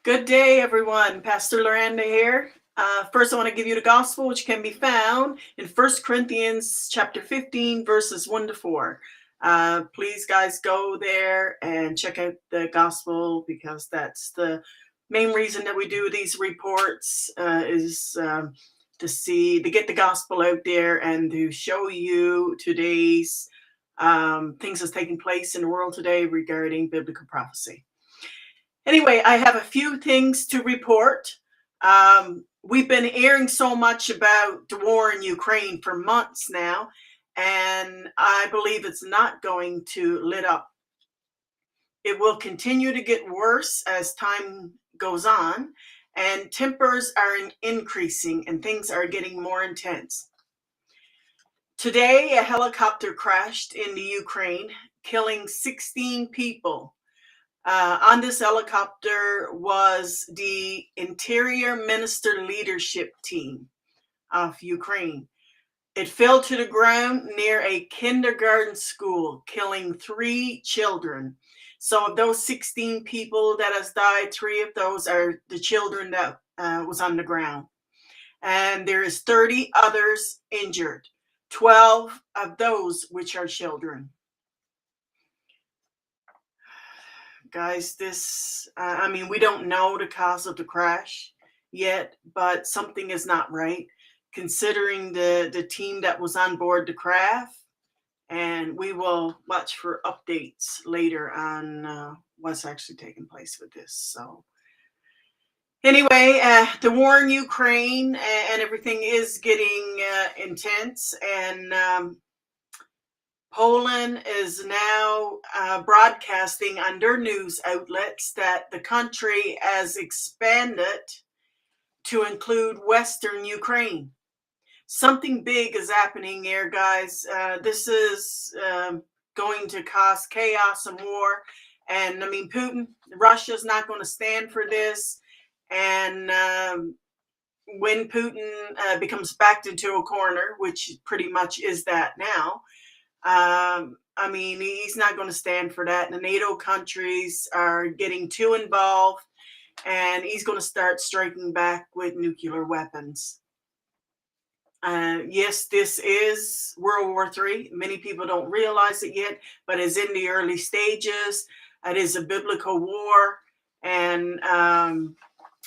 Good day, everyone. Pastor Loranda here. First, I want to give you the gospel, which can be found in 1 Corinthians chapter 15, verses 1 to 4. Please, guys, go there and check out the gospel because that's the main reason that we do these reports is to get the gospel out there and to show you today's things that's taking place in the world today regarding biblical prophecy. Anyway, I have a few things to report. We've been hearing so much about the war in Ukraine for months now, and I believe it's not going to let up. It will continue to get worse as time goes on, and tempers are increasing and things are getting more intense. Today, a helicopter crashed in the Ukraine, killing 16 people. On this helicopter was the Interior Minister Leadership Team of Ukraine. It fell to the ground near a kindergarten school, killing 3 children. So of those 16 people that has died, 3 of those are the children that was on the ground. And there is 30 others injured, 12 of those which are children. Guys, we don't know the cause of the crash yet, but something is not right considering the team that was on board the craft. And we will watch for updates later on what's actually taking place with this. So anyway, the war in Ukraine and everything is getting intense, and Poland is now broadcasting on their news outlets that the country has expanded to include Western Ukraine. Something big is happening here, guys. This is going to cause chaos and war. And Putin, Russia's not going to stand for this. And when Putin becomes backed into a corner, which pretty much is that now, he's not going to stand for that. The NATO countries are getting too involved, and he's going to start striking back with nuclear weapons. Yes, this is World War III. Many people don't realize it yet, but it's in the early stages. It is a biblical war, and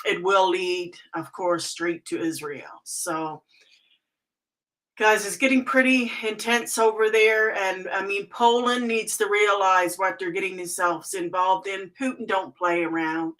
it will lead, of course, straight to Israel. So guys, it's getting pretty intense over there. And Poland needs to realize what they're getting themselves involved in. Putin don't play around.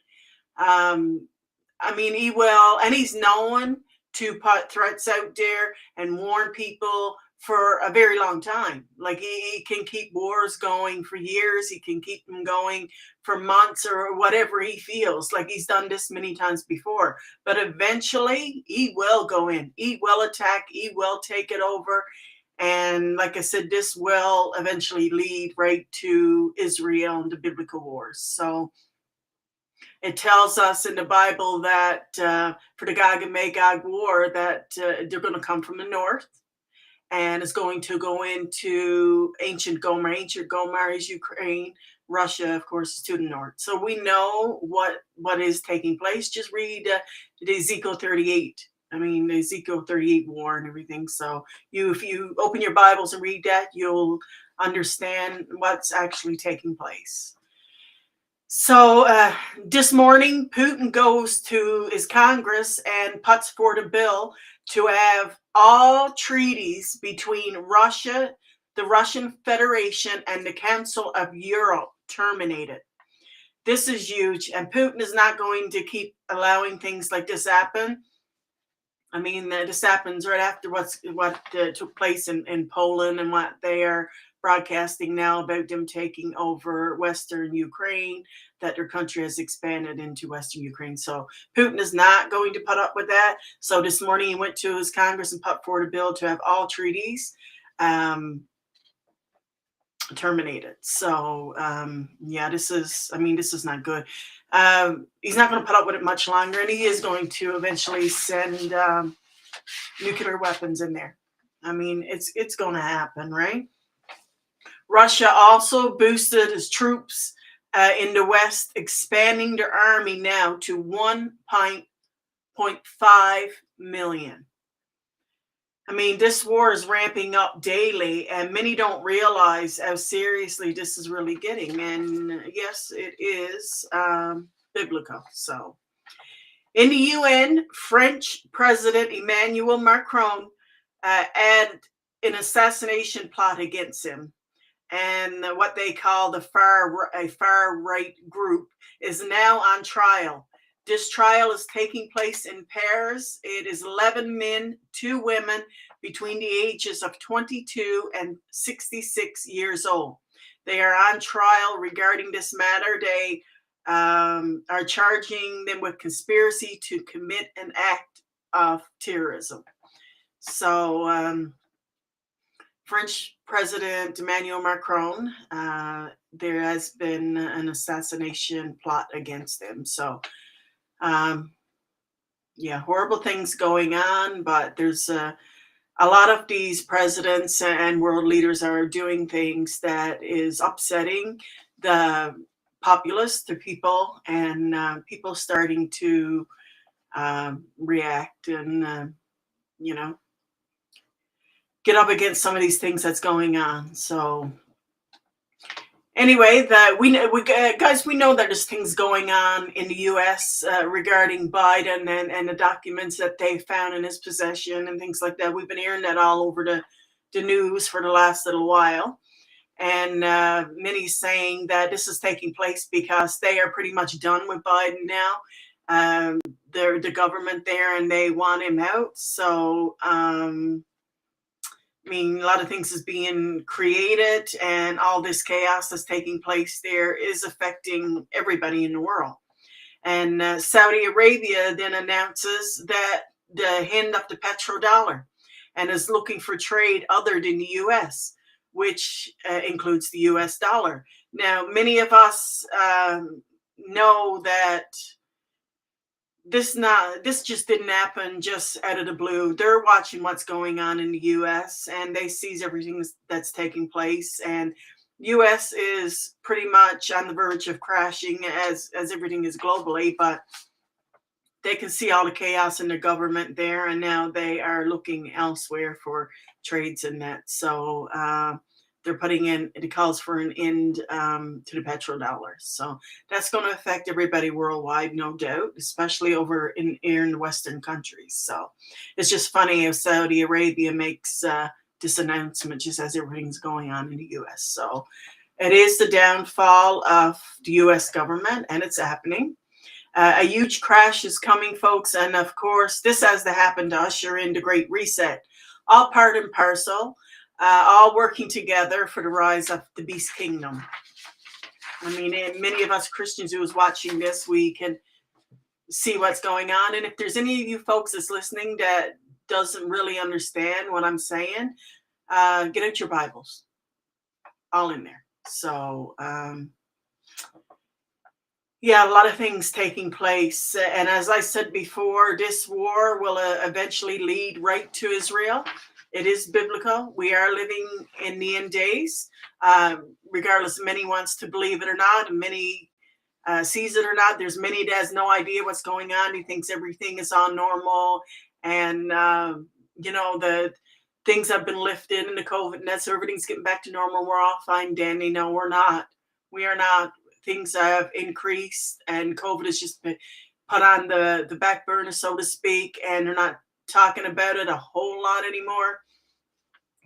He will, and he's known to put threats out there and warn people for a very long time. Like he can keep wars going for years. He can keep them going for months or whatever he feels. Like he's done this many times before. But eventually he will go in. He will attack. He will take it over. And like I said, this will eventually lead right to Israel and the biblical wars. So it tells us in the Bible that for the Gog and Magog war that they're going to come from the north. And it's going to go into ancient Gomer. Ancient Gomer is Ukraine. Russia, of course, is to the north. So we know what is taking place. Just read the Ezekiel 38. The Ezekiel 38 war and everything. So if you open your Bibles and read that, you'll understand what's actually taking place. So this morning, Putin goes to his Congress and puts forward a bill to have all treaties between Russia, the Russian Federation, and the Council of Europe terminated. This is huge, and Putin is not going to keep allowing things like this happen. This happens right after what took place in Poland and what they are broadcasting now about them taking over Western Ukraine, that their country has expanded into Western Ukraine. So Putin is not going to put up with that. So this morning he went to his Congress and put forward a bill to have all treaties terminated. So this is not good. He's not going to put up with it much longer, and he is going to eventually send nuclear weapons in there. It's going to happen, right? Russia also boosted his troops in the West, expanding their army now to 1.5 million. I mean, this war is ramping up daily, and many don't realize how seriously this is really getting. And yes, it is biblical. So, in the UN, French President Emmanuel Macron had an assassination plot against him. And what they call a far right group is now on trial. This trial is taking place in Paris. It is 11 men, 2 women between the ages of 22 and 66 years old. They are on trial regarding this matter. They are charging them with conspiracy to commit an act of terrorism. So, French President Emmanuel Macron, there has been an assassination plot against him. So, yeah, horrible things going on, but there's a lot of these presidents and world leaders are doing things that is upsetting the populace, the people, and people starting to react and, you know, get up against some of these things that's going on. So anyway, guys, we know that there's things going on in the U.S. Regarding Biden and the documents that they found in his possession and things like that. We've been hearing that all over the news for the last little while. And many saying that this is taking place because they are pretty much done with Biden now. They're the government there and they want him out. So, I mean, a lot of things is being created, and all this chaos that's taking place there is affecting everybody in the world. And Saudi Arabia then announces that the end of the petrodollar and is looking for trade other than the U.S., which includes the U.S. dollar. Now, many of us know that this just didn't happen just out of the blue. They're watching what's going on in the US and they see everything that's taking place, and US is pretty much on the verge of crashing as everything is globally, but they can see all the chaos in the government there, and now they are looking elsewhere for trades in that. So they're putting in, it calls for an end to the petrodollar. So that's going to affect everybody worldwide, no doubt, especially over in the Western countries. So it's just funny if Saudi Arabia makes this announcement just as everything's going on in the US. So it is the downfall of the US government, and it's happening. A huge crash is coming, folks. And of course, this has to happen to usher in the Great Reset. All part and parcel, all working together for the rise of the beast kingdom. I mean, and many of us Christians who is watching this, we can see what's going on. And if there's any of you folks that's listening that doesn't really understand what I'm saying, get out your Bibles. All in there. So, yeah, a lot of things taking place. And as I said before, this war will eventually lead right to Israel. It is biblical. We are living in the end days, regardless of many wants to believe it or not, and many sees it or not. There's many that has no idea what's going on. He thinks everything is all normal. And, the things have been lifted in the COVID, and that's so everything's getting back to normal. We're all fine, Danny. No, we're not. We are not. Things have increased, and COVID has just been put on the back burner, so to speak, and they're not talking about it a whole lot anymore,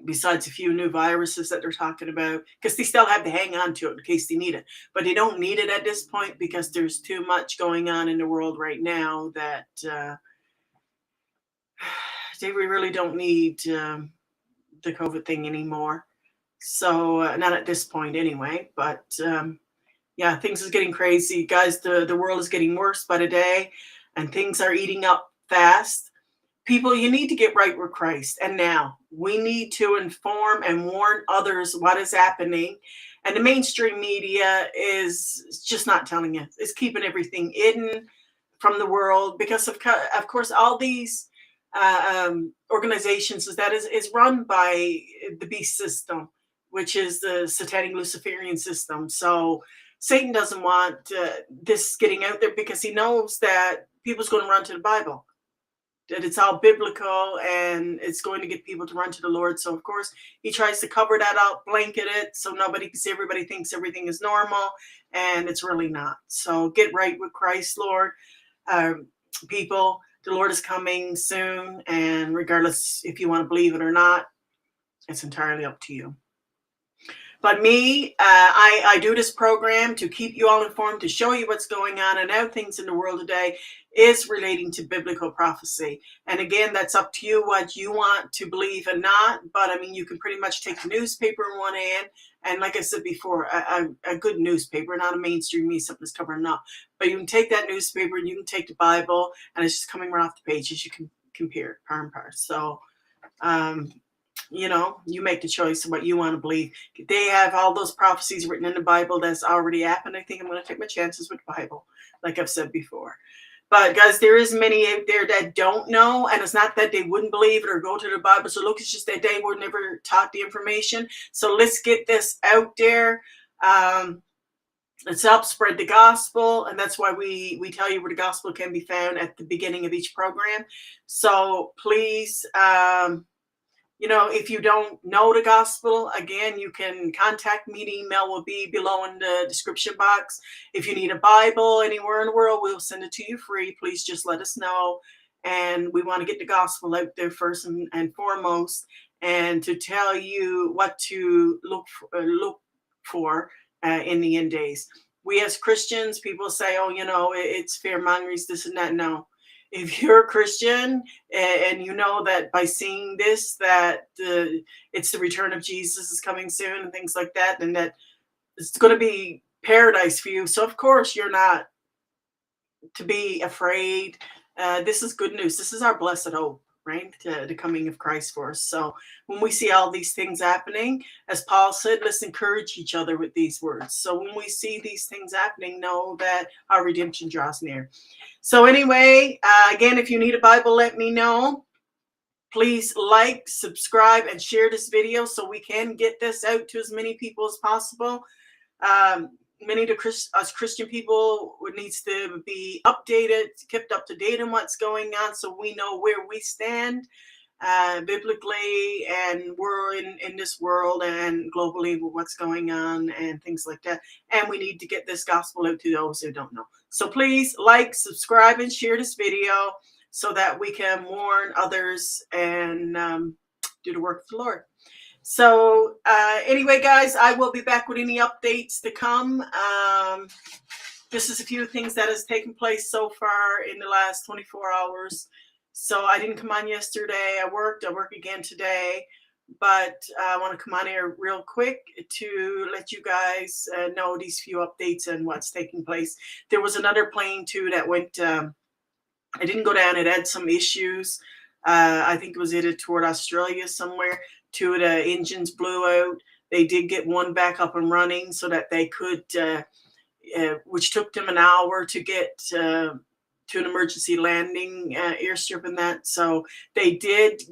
besides a few new viruses that they're talking about, because they still have to hang on to it in case they need it. But they don't need it at this point because there's too much going on in the world right now that we really don't need the COVID thing anymore. So not at this point anyway, but yeah, things is getting crazy, guys. The world is getting worse by the day, and things are eating up fast. People, you need to get right with Christ. And now we need to inform and warn others what is happening. And the mainstream media is just not telling us. It's keeping everything hidden from the world because of course, all these organizations is run by the beast system, which is the satanic Luciferian system. So Satan doesn't want this getting out there because he knows that people's going to run to the Bible, that it's all biblical and it's going to get people to run to the Lord. So, of course, he tries to cover that up, blanket it so nobody can see. Everybody thinks everything is normal, and it's really not. So, get right with Christ, Lord. People, the Lord is coming soon, and regardless if you want to believe it or not, it's entirely up to you. But me, I do this program to keep you all informed, to show you what's going on and how things in the world today is relating to biblical prophecy. And again, that's up to you what you want to believe and not. But I mean, you can pretty much take the newspaper in one hand, and like I said before, a good newspaper, not a mainstream means something that's covering up. But you can take that newspaper and you can take the Bible, and it's just coming right off the pages. You can compare it, par and par. So, you make the choice of what you want to believe. They have all those prophecies written in the Bible that's already happened. I think I'm going to take my chances with the Bible, like I've said before. But guys, there is many out there that don't know, and it's not that they wouldn't believe it or go to the Bible. So look, it's just that they were never taught the information. So let's get this out there. Let's help spread the gospel, and that's why we tell you where the gospel can be found at the beginning of each program. So please, if you don't know the gospel, again, you can contact me. The email will be below in the description box. If you need a Bible anywhere in the world, we'll send it to you free. Please just let us know. And we want to get the gospel out there first and foremost, and to tell you what to look for in the end days. We as Christians, people say, it's fear mongering, this and that. No. If you're a Christian and you know that by seeing this, that it's the return of Jesus is coming soon and things like that, and that it's going to be paradise for you. So, of course, you're not to be afraid. This is good news. This is our blessed hope, right? The coming of Christ for us. So when we see all these things happening, as Paul said, let's encourage each other with these words. So when we see these things happening, know that our redemption draws near. So anyway, again, if you need a Bible, let me know. Please like, subscribe, and share this video so we can get this out to as many people as possible. Many of us Christian people needs to be updated, kept up to date on what's going on, so we know where we stand biblically, and we're in this world and globally with what's going on and things like that. And we need to get this gospel out to those who don't know. So please like, subscribe, and share this video so that we can warn others and do the work of the Lord. So anyway, guys, I will be back with any updates to come. This is a few things that has taken place so far in the last 24 hours. So I didn't come on yesterday. I work again today. But I want to come on here real quick to let you guys know these few updates and what's taking place. There was another plane, too, that went, it didn't go down. It had some issues. I think it was headed toward Australia somewhere. Two of the engines blew out. They did get one back up and running so that they could, which took them an hour to get to an emergency landing airstrip and that. So they did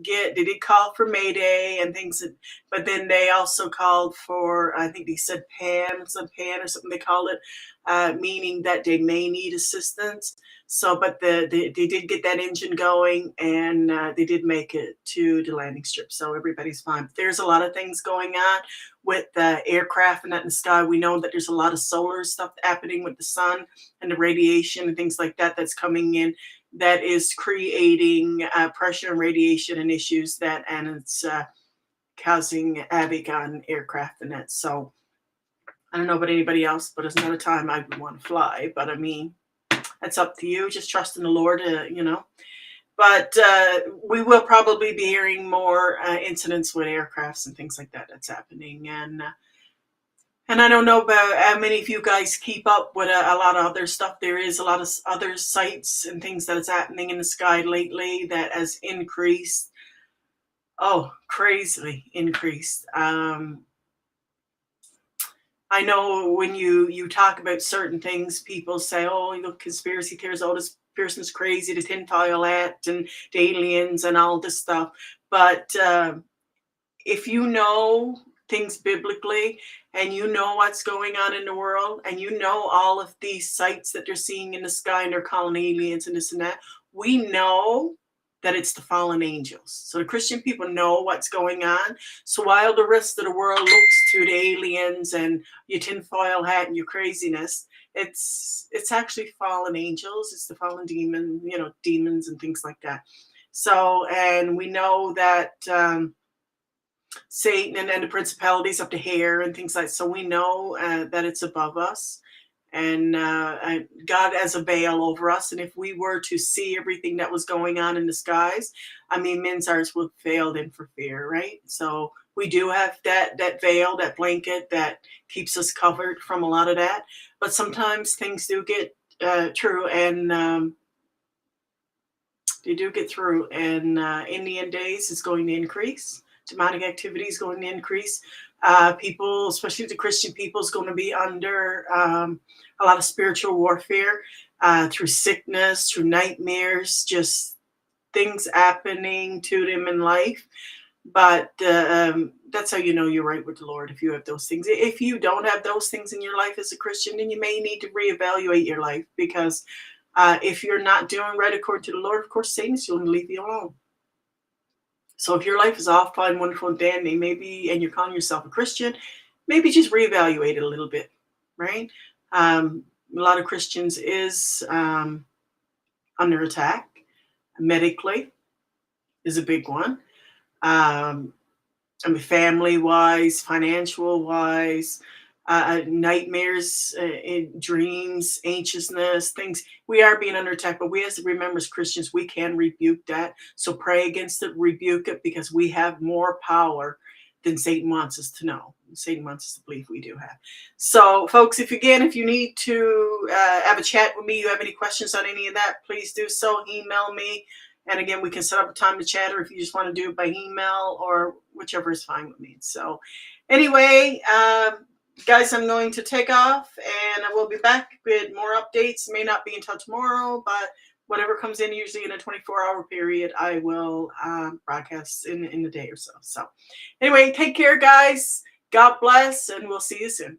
call for Mayday and things, but then they also called for, I think they said pan or something they called it, meaning that they may need assistance. So, but they did get that engine going, and they did make it to the landing strip. So everybody's fine. But there's a lot of things going on with the aircraft and that in the sky. We know that there's a lot of solar stuff happening with the sun and the radiation and things like that that's coming in that is creating pressure and radiation and issues and it's causing havoc on aircraft and that. So I don't know about anybody else, but it's not a time I would want to fly. But I mean, that's up to you. Just trust in the Lord, But we will probably be hearing more incidents with aircrafts and things like that that's happening. And I don't know about how many of you guys keep up with a lot of other stuff. There is a lot of other sites and things that is happening in the sky lately that has increased. Oh, crazily increased. I know when you talk about certain things, people say, oh, conspiracy theories, oh, this person's crazy, the tinfoil hat and the aliens and all this stuff. But if you know things biblically, and you know what's going on in the world, and you know all of these sights that they're seeing in the sky and they're calling aliens and this and that, we know that it's the fallen angels. So the Christian people know what's going on. So while the rest of the world looks to the aliens and your tinfoil hat and your craziness, it's actually fallen angels. It's the fallen demon, demons and things like that. So, and we know that Satan and the principalities up to hair and things like that. So we know that it's above us, and God has a veil over us. And if we were to see everything that was going on in the skies, I mean, men's hearts would fail in for fear, right? So we do have that veil, that blanket that keeps us covered from a lot of that. But sometimes things do get true, and they do get through. And in the end days, it's going to increase. Demonic activity is going to increase. People, especially the Christian people, is going to be under a lot of spiritual warfare through sickness, through nightmares, just things happening to them in life. But that's how you know you're right with the Lord, if you have those things. If you don't have those things in your life as a Christian, then you may need to reevaluate your life, because if you're not doing right according to the Lord, of course, Satan's going to leave you alone. So if your life is all fine, wonderful, and dandy, maybe, and you're calling yourself a Christian, maybe just reevaluate it a little bit, right? A lot of Christians is under attack. Medically is a big one. I mean, family-wise, financial-wise, nightmares, dreams, anxiousness, things. We are being under attack, but we have to remember, as Christians, we can rebuke that. So pray against it, rebuke it, because we have more power than Satan wants us to know. Satan wants us to believe we do have. So, folks, if you need to have a chat with me, you have any questions on any of that, please do so. Email me. And again, we can set up a time to chat, or if you just want to do it by email, or whichever is fine with me. So anyway, guys, I'm going to take off, and I will be back with more updates. It may not be until tomorrow, but whatever comes in, usually in a 24-hour period, I will broadcast in the day or so. So anyway, take care, guys. God bless, and we'll see you soon.